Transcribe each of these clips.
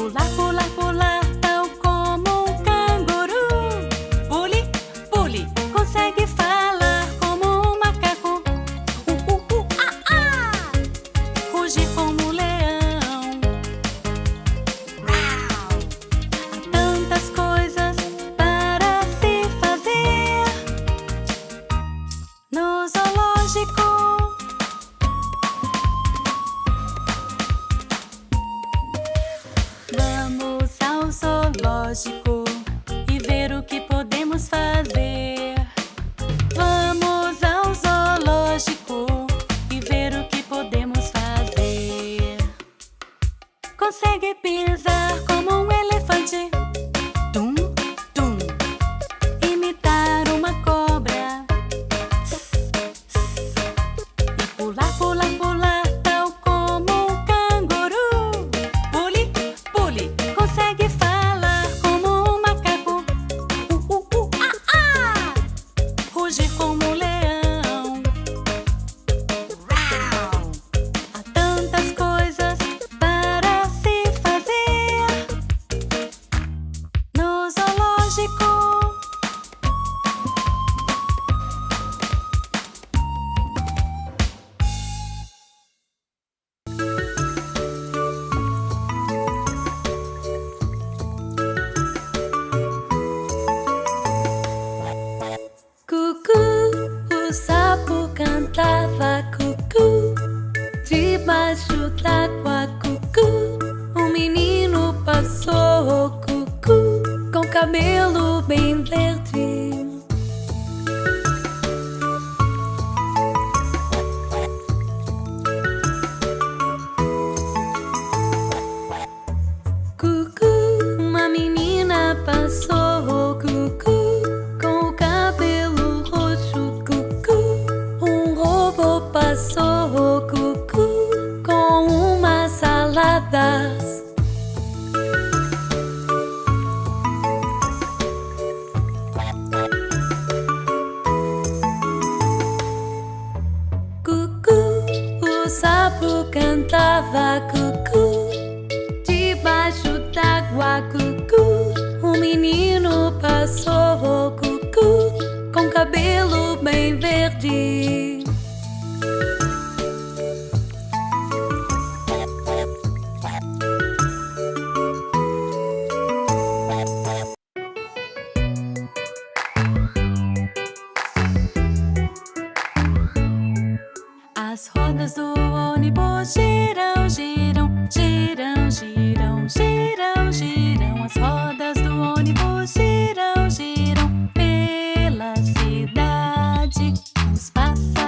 pular, pular, pular, tal como um canguru. Pule, pule, consegue falar como um macaco. Rugir como um leão. Há tantas coisas para se fazer no zoológico. Vamos ao zoológico e ver o que podemos fazer. Vamos ao zoológico e ver o que podemos fazer. Consegue pisar como um elefante. Tum, tum. Imitar uma cobra. E pular, pular, pular, tal como um canguru. Pule, pule, consegue falar como um macaco. Rugir como um leão. Há tantas coisas para se fazer no zoológico. Cuco, o sapo cantava cucu. Debaixo d'água, cucu. Um menino passou, cucu, com cabelo bem verde. Cucu, uma menina passou, cucu, com o cabelo roxo, cucu. Um robô passou, cucu, com umas saladas. Cucu, o sapo cantava cucu. Debaixo d'água, cucu. Um menino passou, cucu, com cabelo bem verde. As rodas do ônibus giram, giram, giram, giram, giram, giram. As rodas do ônibus giram, giram pela cidade. Os passarinhos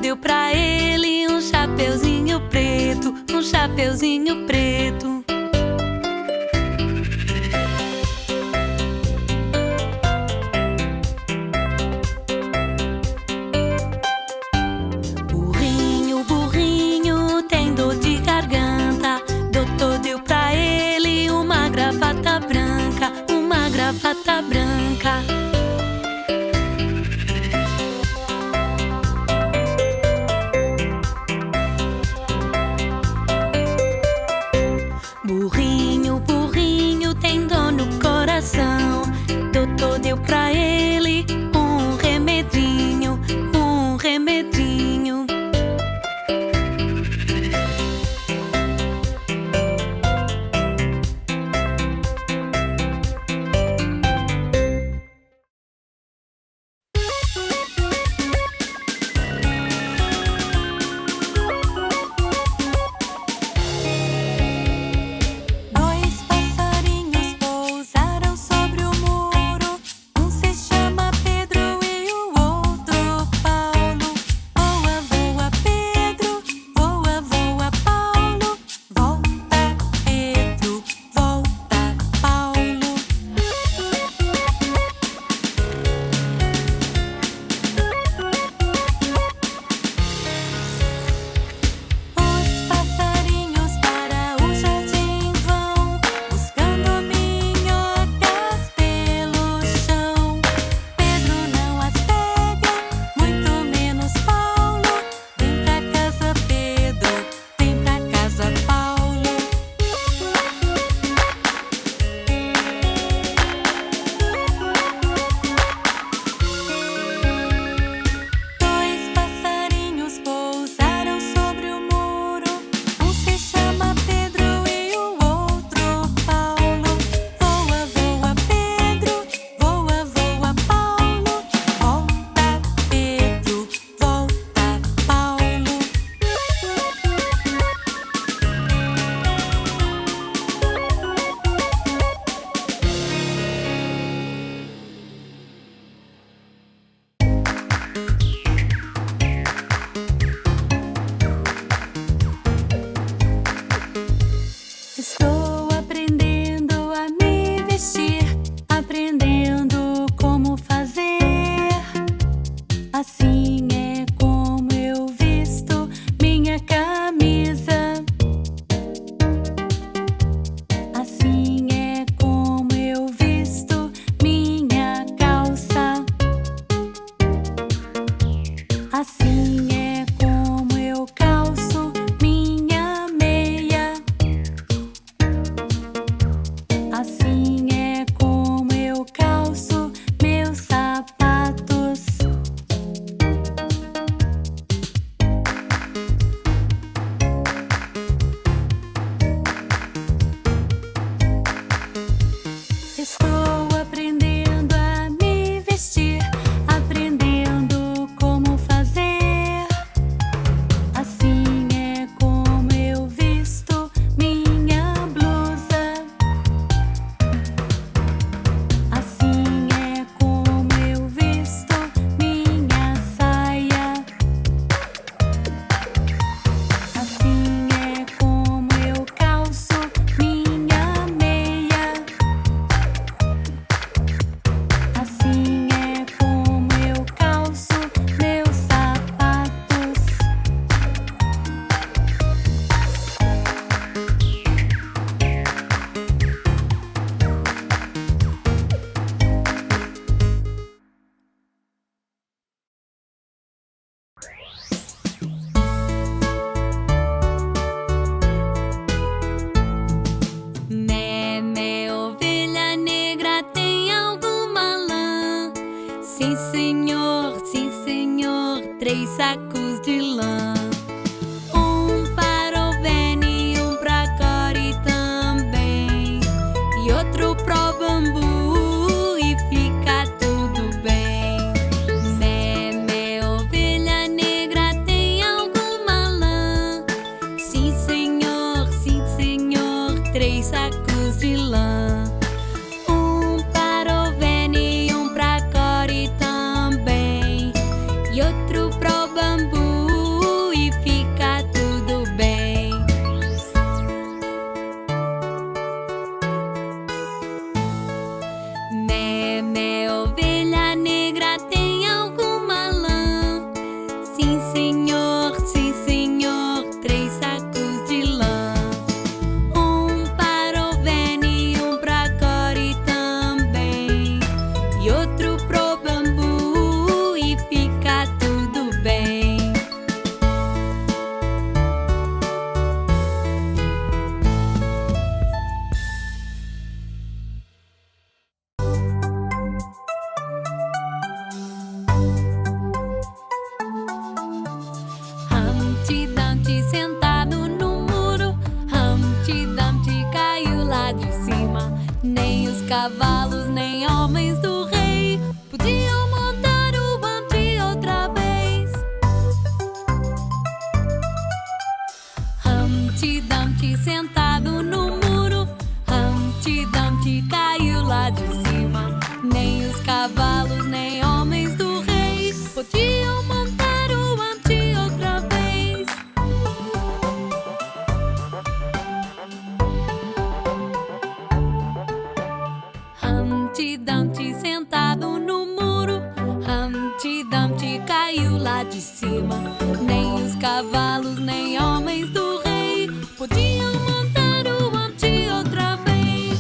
deu pra ele um chapeuzinho preto, um chapeuzinho preto. Burrinho, burrinho, tem dor de garganta. Doutor deu pra ele uma gravata branca, uma gravata branca. Burrinho, burrinho, tem dor no coração. Doutor deu pra ele um remedinho, um remedinho. Dois passarinhos pousaram sobre o muro. Um se chama Pedro e o outro Paulo. Voa, voa, Pedro, voa, voa, Paulo. Volta, Pedro, volta, Paulo. Os passarinhos para o jardim vão, buscando minhocas pelo chão. Pedro não as pega, muito menos Paulo. Vem pra casa, Pedro, vem pra casa, Paulo. Dois passarinhos pousaram sobre o muro. Um se chama Pedro e o outro Paulo. Voa, voa, Pedro, voa, voa, Paulo. Volta, Pedro, volta, Paulo. Estou aprendendo a me vestir, aprendendo como fazer. Assim é como eu visto minha camisa. Assim é como eu visto minha calça. Assim é como eu calço minha meia. Assim é como eu calço meus sapatos. Estou aprendendo a me vestir, aprendendo como fazer. Assim é como eu visto minha blusa. Assim é como eu visto minha saia. Assim é como eu calço minha meia. Assim é como eu calço meus sapatos. Mé, mé, ovelha negra, tem alguma lã? Sim, senhor, 3 sacos de lã. Um para ovelha, um pra core também, e outro pro bambu, e fica tudo bem. Mé, mé, ovelha negra, tem alguma lã? Sim, senhor, 3 sacos de lã. Um para ovelha e um pra core também, e outro pro bambu, de cima. Nem os cavalos, nem homens do rei podiam montar o Humpty outra vez.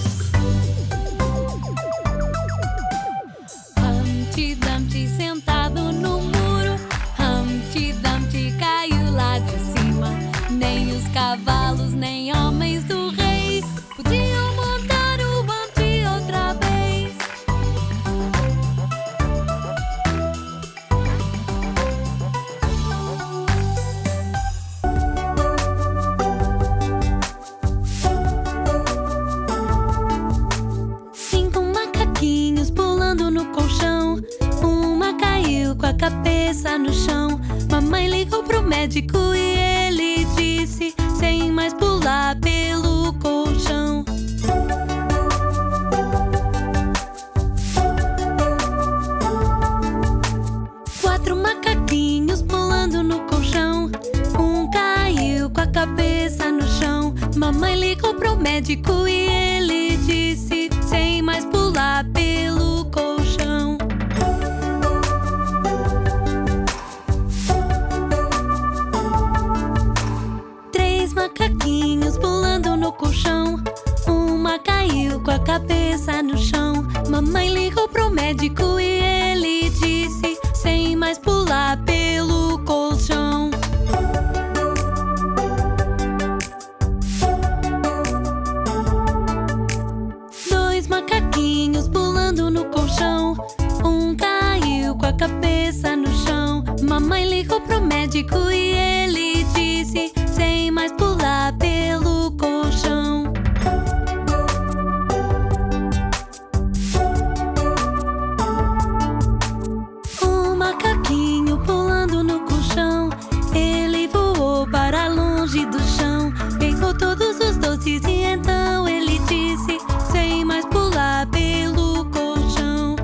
Humpty Dumpty sentado no muro, Humpty Dumpty caiu lá de cima. Nem os cavalos, nem homens do rei podiam montar o Humpty outra vez. 5 macaquinhos pulando no colchão. Uma caiu com a cabeça no chão. Mamãe ligou pro médico e ele disse: sem mais pular pelo colchão. Quatro macaquinhos pulando no colchão. Um caiu com a cabeça no chão. Mamãe ligou pro médico e ele disse: sem mais pular pelo colchão. Três macaquinhos pulando no colchão. Uma caiu com a cabeça no chão. Mamãe ligou pro médico e ele disse: sem mais pular pelo colchão. Dois macaquinhos pulando no colchão. Um caiu com a cabeça no chão. Mamãe ligou pro médico e ele disse: sem mais pular pelo colchão. Um macaquinho pulando no colchão. Ele voou para longe do chão. Pegou todos os doces e então ele disse: sem mais pular pelo colchão.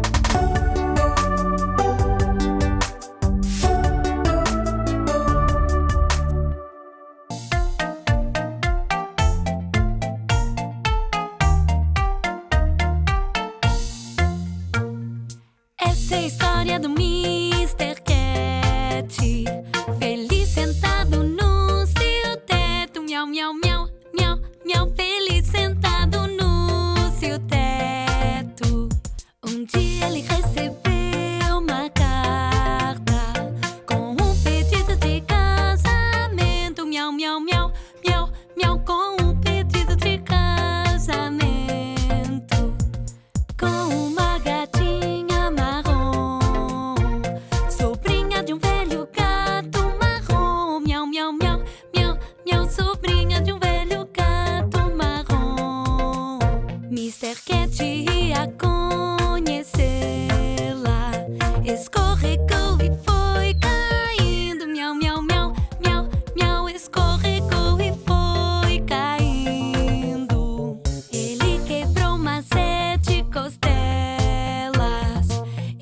Essa é a história do Mr. Cat, feliz sentado no seu teto. Miau, miau, miau, miau, miau, feliz sentado no seu teto. Um dia ele recebeu uma carta com um pedido de casamento. Miau, miau, miau, miau, miau, com um pedido de casamento. Com uma gatinha marrom, sobrinha de um velho gato marrom. Miau, miau, miau, miau, miau, sobrinha de um velho gato marrom. Mr. Cat ia conhecê-la, escorregou e foi caindo. Miau, miau, miau, miau, miau, escorregou e foi caindo. Ele quebrou umas 7 costelas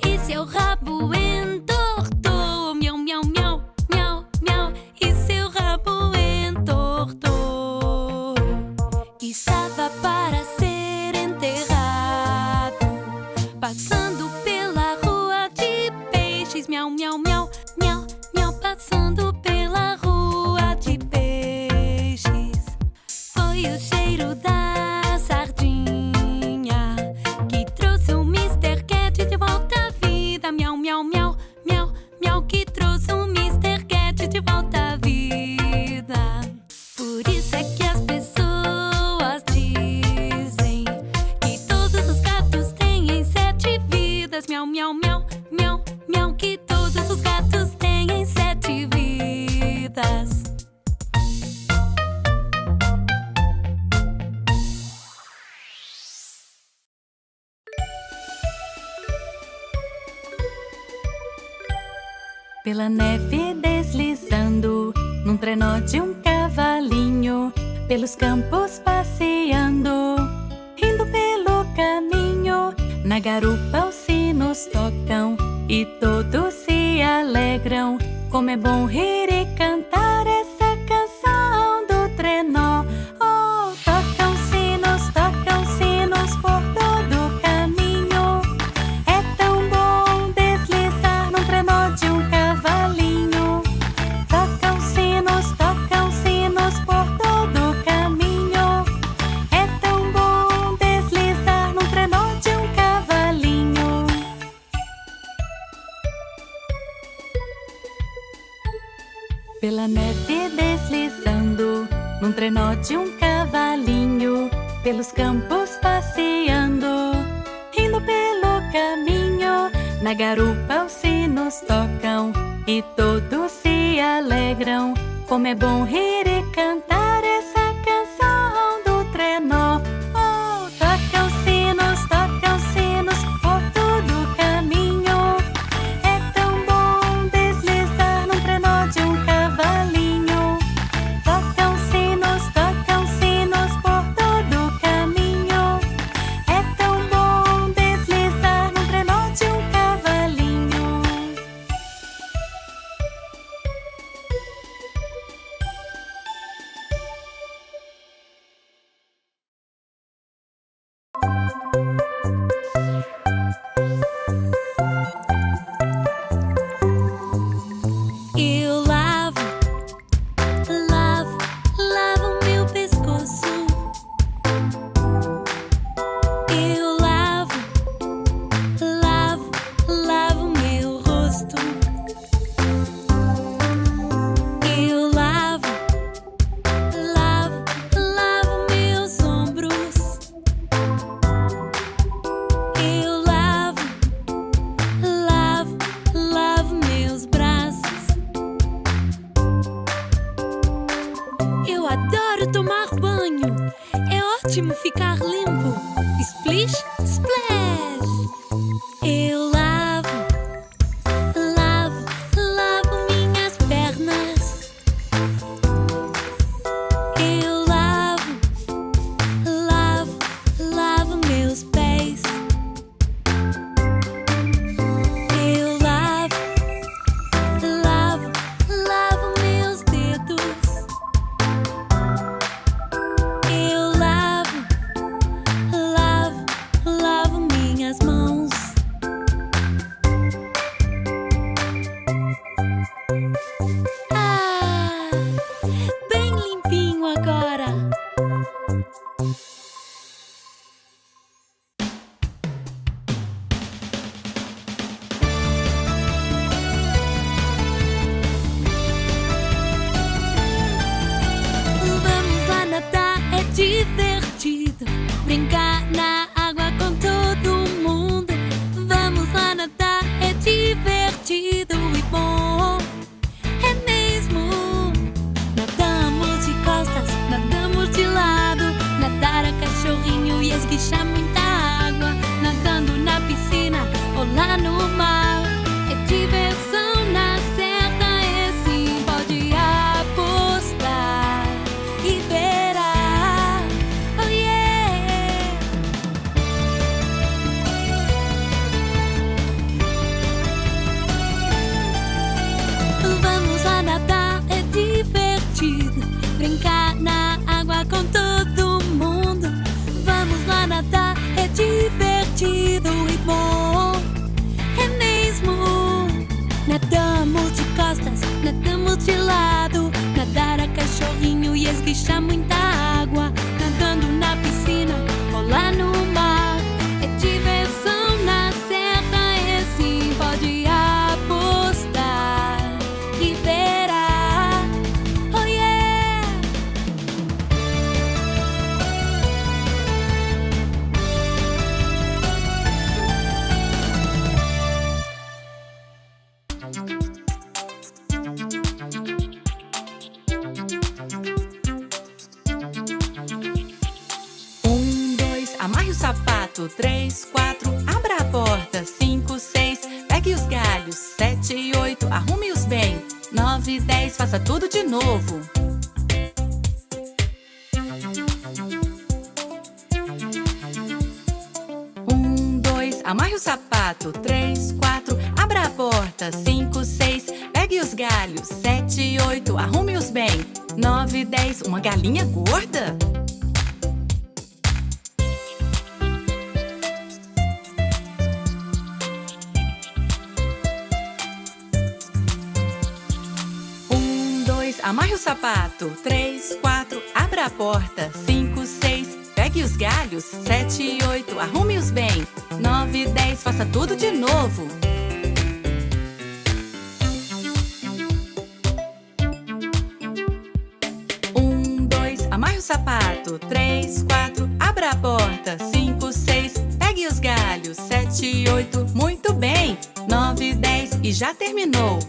e seu rabo entortou. Miau, miau, miau, miau, miau, e seu rabo entortou. Estava para ser enterrado, passando pela rua de peixes. Miau, miau, miau, miau, miau, passando pela rua de peixes. Foi o cheiro da sardinha que trouxe o Mr. Cat de volta à vida. Miau, miau, miau, miau, miau, que trouxe o Mr. Cat de volta à vida. Por isso é que as pessoas dizem que todos os gatos têm 7 vidas. Miau, miau, miau, miau, miau, que todos os gatos têm 7 vidas. Pela neve deslizando, num trenó de um cavalinho, pelos campos passeando, indo pelo caminho. Na garupa os sinos tocam e todos se alegram. Como é bom rir e cantar essa canção do trenó. Oh, tocam sinos por todo o caminho. É tão bom deslizar num trenó de um cavalinho. Pela neve deslizando, num trenó de um cavalinho, pelos campos passeando, indo pelo caminho. Na garupa os sinos tocam e todos se alegram. Como é bom rir e cantar essa canção do trenó. Oh, tocam sinos por todo o caminho. É tão bom deslizar num trenó de um cavalinho. Tocam sinos por todo o caminho. É tão bom deslizar num trenó de um cavalinho. Eu lavo meu pescoço. Eu lavo meu rosto. Eu lavo meus ombros. Eu lavo meus braços. Eu adoro tomar banho. É ótimo ficar limpo. Splish, splash. Eu lavo minhas pernas. Eu lavo meus pés. Eu lavo meus dedos. Eu lavo minhas mãos. Ah, bem limpinho agora. Vamos lá nadar, é divertido. Brincar na água com todo mundo. Vamos lá nadar, é divertido e bom. É mesmo. Nadamos de costas, nadamos de lado. Nadar a cachorrinho e esguichar muita água. Nadando na piscina ou lá no mar. É diversão na certa, é sim, pode apostar e verá. Oh yeah! Vamos lá nadar, é divertido. Brincar na água com todo mundo. Vamos lá nadar, é divertido e bom. É mesmo. Nadamos de costas, nadamos de lado. Nadar a cachorrinho e esguichar muita água. Nadando na piscina ou lá no mar. É diversão na certa, é sim, pode apostar e verá. Oh yeah! Dois, amarre o sapato. 3, 4, abra a porta. 5, 6, pegue os galhos. 7, 8, arrume-os bem. 9, 10, faça tudo de novo. 2, amarre o sapato. 3, 4, abra a porta. 5, 6, pegue os galhos. 7, 8, arrume-os bem. 9, 10, uma galinha gorda. 2, amarre o sapato. 3, 4, abra a porta. 5, 6, pegue os galhos. 7, 8, arrume-os bem. 9, 10, faça tudo de novo. certo. 3, 4, abra a porta. 5, 6, pegue os galhos. 7, 8, muito bem. 9, 10 e já terminou.